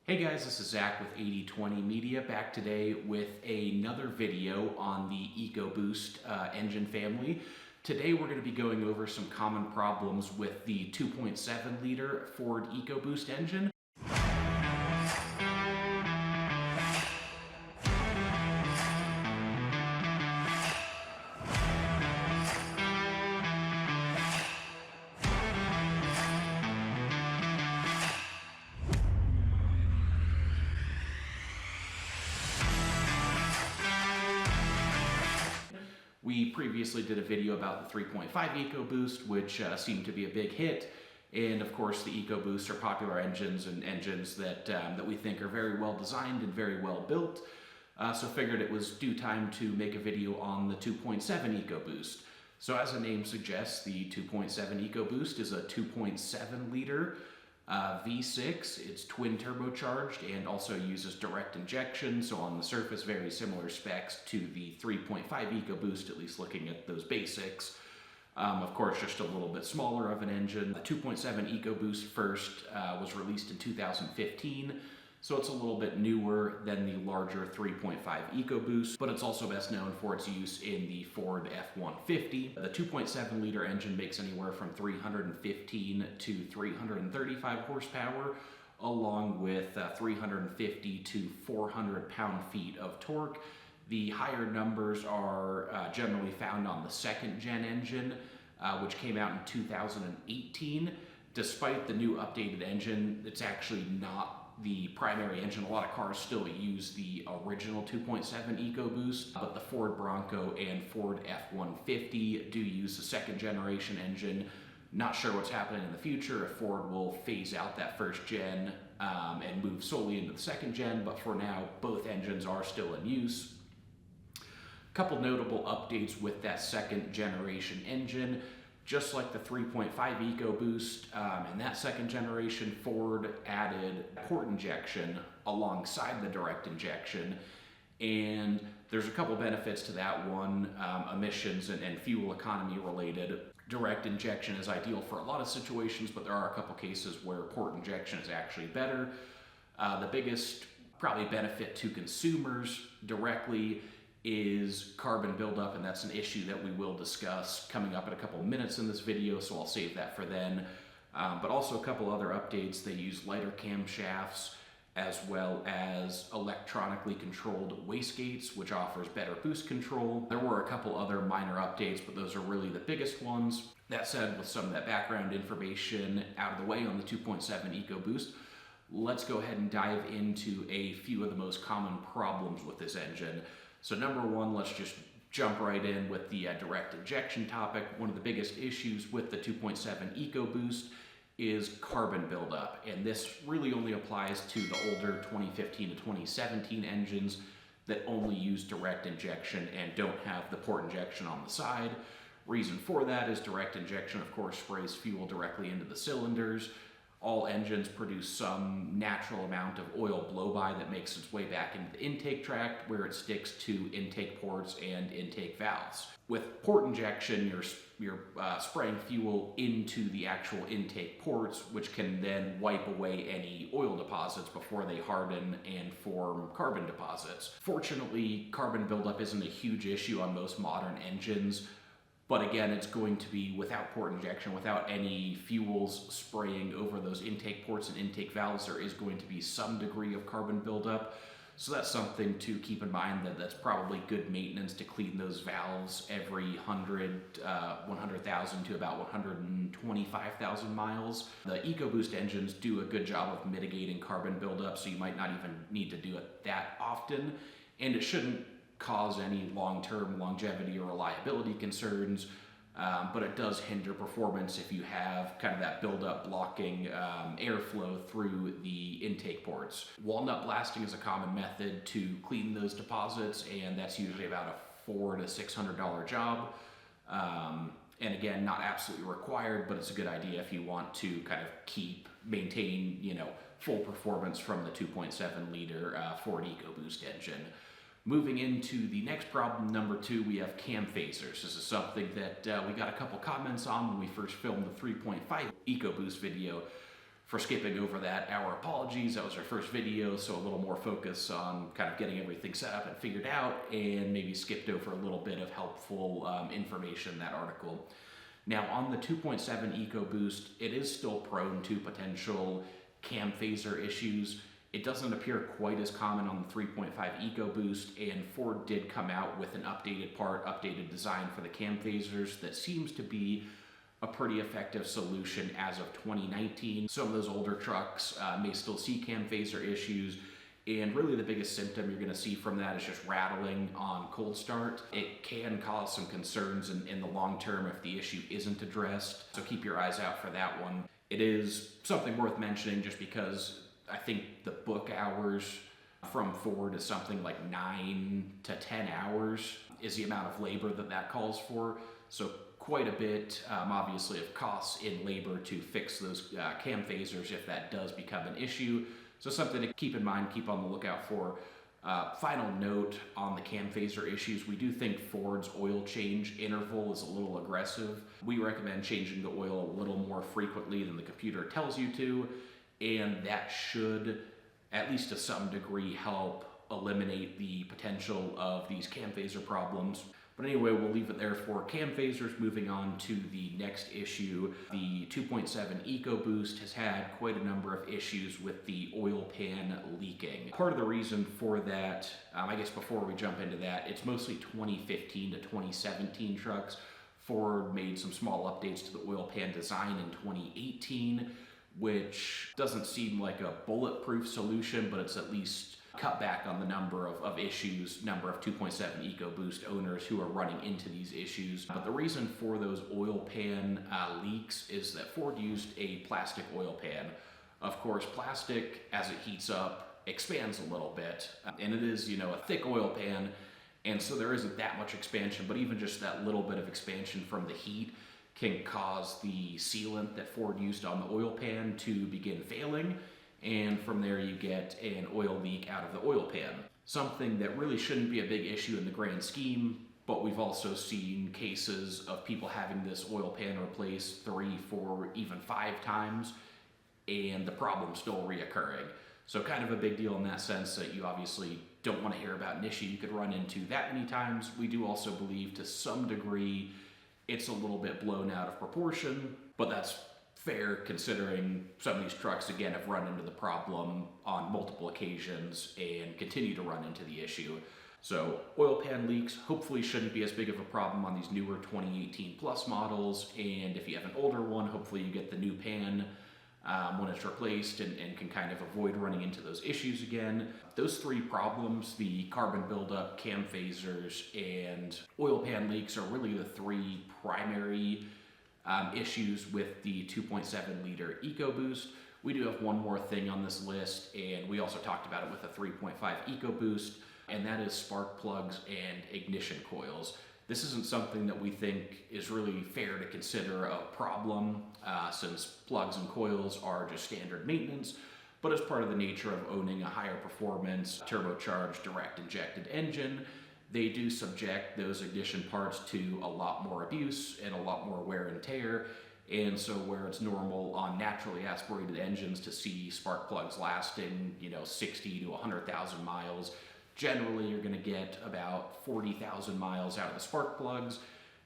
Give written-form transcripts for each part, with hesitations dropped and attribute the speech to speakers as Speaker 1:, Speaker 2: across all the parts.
Speaker 1: Hey guys, this is Zach with 8020 Media, back today with another video on the EcoBoost engine family. Today we're going to be going over some common problems with the 2.7 liter Ford EcoBoost engine. We previously did a video about the 3.5 EcoBoost, which seemed to be a big hit. And of course, the EcoBoosts are popular engines and engines that we think are very well designed and very well built. So figured it was due time to make a video on the 2.7 EcoBoost. So as the name suggests, the 2.7 EcoBoost is a 2.7 liter V6. It's twin turbocharged and also uses direct injection, so on the surface very similar specs to the 3.5 EcoBoost, at least looking at those basics. Of course, just a little bit smaller of an engine. The 2.7 EcoBoost first was released in 2015, so it's a little bit newer than the larger 3.5 EcoBoost, but it's also best known for its use in the Ford F-150. The 2.7 liter engine makes anywhere from 315 to 335 horsepower, along with 350 to 400 pound-feet of torque. The higher numbers are generally found on the second gen engine, which came out in 2018. Despite the new updated engine, it's actually not the primary engine. A lot of cars still use the original 2.7 EcoBoost, but the Ford Bronco and Ford F-150 do use the second generation engine. Not sure what's happening in the future, if Ford will phase out that first gen and move solely into the second gen, but for now, both engines are still in use. A couple notable updates with that second generation engine. Just like the 3.5 EcoBoost, in that second generation, Ford added port injection alongside the direct injection. And there's a couple benefits to that. One, emissions and fuel economy related. Direct injection is ideal for a lot of situations, but there are a couple cases where port injection is actually better. The biggest probably benefit to consumers directly is carbon buildup, and that's an issue that we will discuss coming up in a couple minutes in this video, so I'll save that for then. But also a couple other updates. They use lighter camshafts as well as electronically controlled wastegates, which offers better boost control. There were a couple other minor updates, but those are really the biggest ones. That said, with some of that background information out of the way on the 2.7 EcoBoost, let's go ahead and dive into a few of the most common problems with this engine. So number one, let's just jump right in with the direct injection topic. One of the biggest issues with the 2.7 EcoBoost is carbon buildup, and this really only applies to the older 2015 to 2017 engines that only use direct injection and don't have the port injection on the side. Reason for that is direct injection, of course, sprays fuel directly into the cylinders. All engines produce some natural amount of oil blow-by that makes its way back into the intake tract, where it sticks to intake ports and intake valves. With port injection, you're spraying fuel into the actual intake ports, which can then wipe away any oil deposits before they harden and form carbon deposits. Fortunately, carbon buildup isn't a huge issue on most modern engines. But again, it's going to be without port injection, without any fuels spraying over those intake ports and intake valves, there is going to be some degree of carbon buildup. So that's something to keep in mind, that's probably good maintenance to clean those valves every 100,000 to about 125,000 miles. The EcoBoost engines do a good job of mitigating carbon buildup, so you might not even need to do it that often, and it shouldn't cause any long-term longevity or reliability concerns, but it does hinder performance if you have kind of that buildup blocking airflow through the intake ports. Walnut blasting is a common method to clean those deposits, and that's usually about a $400 to $600 job. And again, not absolutely required, but it's a good idea if you want to kind of maintain, full performance from the 2.7 liter Ford EcoBoost engine. Moving into the next problem, number two, we have cam phasers. This is something that we got a couple comments on when we first filmed the 3.5 EcoBoost video. For skipping over that, our apologies. That was our first video, so a little more focus on kind of getting everything set up and figured out, and maybe skipped over a little bit of helpful information in that article. Now, on the 2.7 EcoBoost, it is still prone to potential cam phaser issues. It doesn't appear quite as common on the 3.5 EcoBoost, and Ford did come out with an updated design for the cam phasers that seems to be a pretty effective solution as of 2019. Some of those older trucks may still see cam phaser issues, and really the biggest symptom you're going to see from that is just rattling on cold start. It can cause some concerns in the long term if the issue isn't addressed, so keep your eyes out for that one. It is something worth mentioning just because I think the book hours from Ford is something like 9 to 10 hours is the amount of labor that calls for. So quite a bit, obviously, of costs in labor to fix those cam phasers if that does become an issue. So something to keep in mind, keep on the lookout for. Final note on the cam phaser issues, we do think Ford's oil change interval is a little aggressive. We recommend changing the oil a little more frequently than the computer tells you to, and that should, at least to some degree, help eliminate the potential of these cam phaser problems. But anyway, we'll leave it there for cam phasers. Moving on to the next issue, the 2.7 EcoBoost has had quite a number of issues with the oil pan leaking. Part of the reason for that, I guess before we jump into that, it's mostly 2015 to 2017 trucks. Ford made some small updates to the oil pan design in 2018, which doesn't seem like a bulletproof solution, but it's at least cut back on the number of issues, number of 2.7 EcoBoost owners who are running into these issues. But the reason for those oil pan leaks is that Ford used a plastic oil pan. Of course, plastic, as it heats up, expands a little bit, and it is, a thick oil pan, and so there isn't that much expansion, but even just that little bit of expansion from the heat can cause the sealant that Ford used on the oil pan to begin failing, and from there you get an oil leak out of the oil pan. Something that really shouldn't be a big issue in the grand scheme, but we've also seen cases of people having this oil pan replaced 3, 4, even 5 times, and the problem still reoccurring. So kind of a big deal in that sense that you obviously don't want to hear about an issue you could run into that many times. We do also believe to some degree it's a little bit blown out of proportion, but that's fair considering some of these trucks, again, have run into the problem on multiple occasions and continue to run into the issue. So oil pan leaks hopefully shouldn't be as big of a problem on these newer 2018 plus models, and if you have an older one, hopefully you get the new pan when it's replaced and can kind of avoid running into those issues again. Those 3 problems, the carbon buildup, cam phasers, and oil pan leaks, are really the 3 primary issues with the 2.7 liter EcoBoost. We do have one more thing on this list, and we also talked about it with the 3.5 EcoBoost, and that is spark plugs and ignition coils. This isn't something that we think is really fair to consider a problem since plugs and coils are just standard maintenance, but as part of the nature of owning a higher performance turbocharged direct injected engine, they do subject those ignition parts to a lot more abuse and a lot more wear and tear. And so where it's normal on naturally aspirated engines to see spark plugs lasting, 60 to 100,000 miles, generally you're going to get about 40,000 miles out of the spark plugs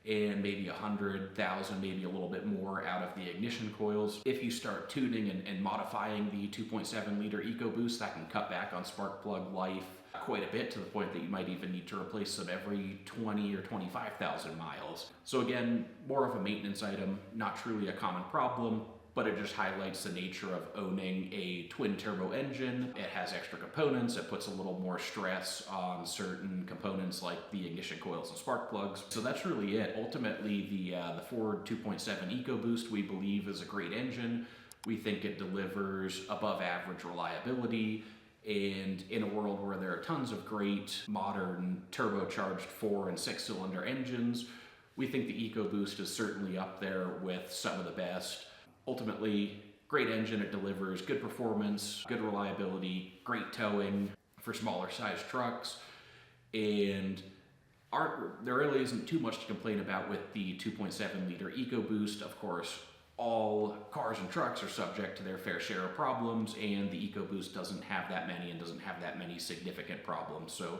Speaker 1: and maybe 100,000, maybe a little bit more out of the ignition coils. If you start tuning and modifying the 2.7 liter EcoBoost, that can cut back on spark plug life quite a bit, to the point that you might even need to replace them every 20 or 25,000 miles. So again, more of a maintenance item, not truly a common problem, but it just highlights the nature of owning a twin turbo engine. It has extra components. It puts a little more stress on certain components like the ignition coils and spark plugs. So that's really it. Ultimately, the Ford 2.7 EcoBoost, we believe, is a great engine. We think it delivers above average reliability. And in a world where there are tons of great modern turbocharged 4 and 6 cylinder engines, we think the EcoBoost is certainly up there with some of the best. Ultimately, great engine. It delivers good performance, good reliability, great towing for smaller sized trucks, and there really isn't too much to complain about with the 2.7 liter EcoBoost. Of course, all cars and trucks are subject to their fair share of problems, and the EcoBoost doesn't have that many and doesn't have that many significant problems. So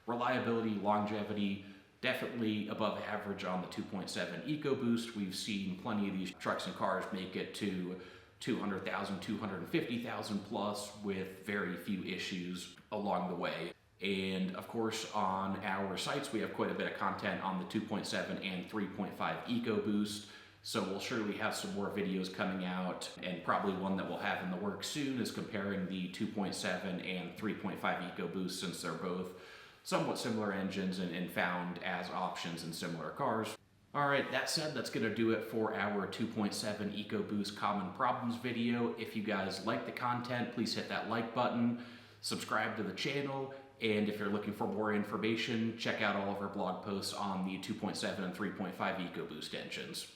Speaker 1: reliability, longevity, definitely above average on the 2.7 EcoBoost. We've seen plenty of these trucks and cars make it to 200,000, 250,000 plus with very few issues along the way. And of course, on our sites, we have quite a bit of content on the 2.7 and 3.5 EcoBoost. So we'll surely have some more videos coming out, and probably one that we'll have in the works soon is comparing the 2.7 and 3.5 EcoBoost, since they're both somewhat similar engines and found as options in similar cars. All right, that said, that's going to do it for our 2.7 EcoBoost Common Problems video. If you guys like the content, please hit that like button, subscribe to the channel, and if you're looking for more information, check out all of our blog posts on the 2.7 and 3.5 EcoBoost engines.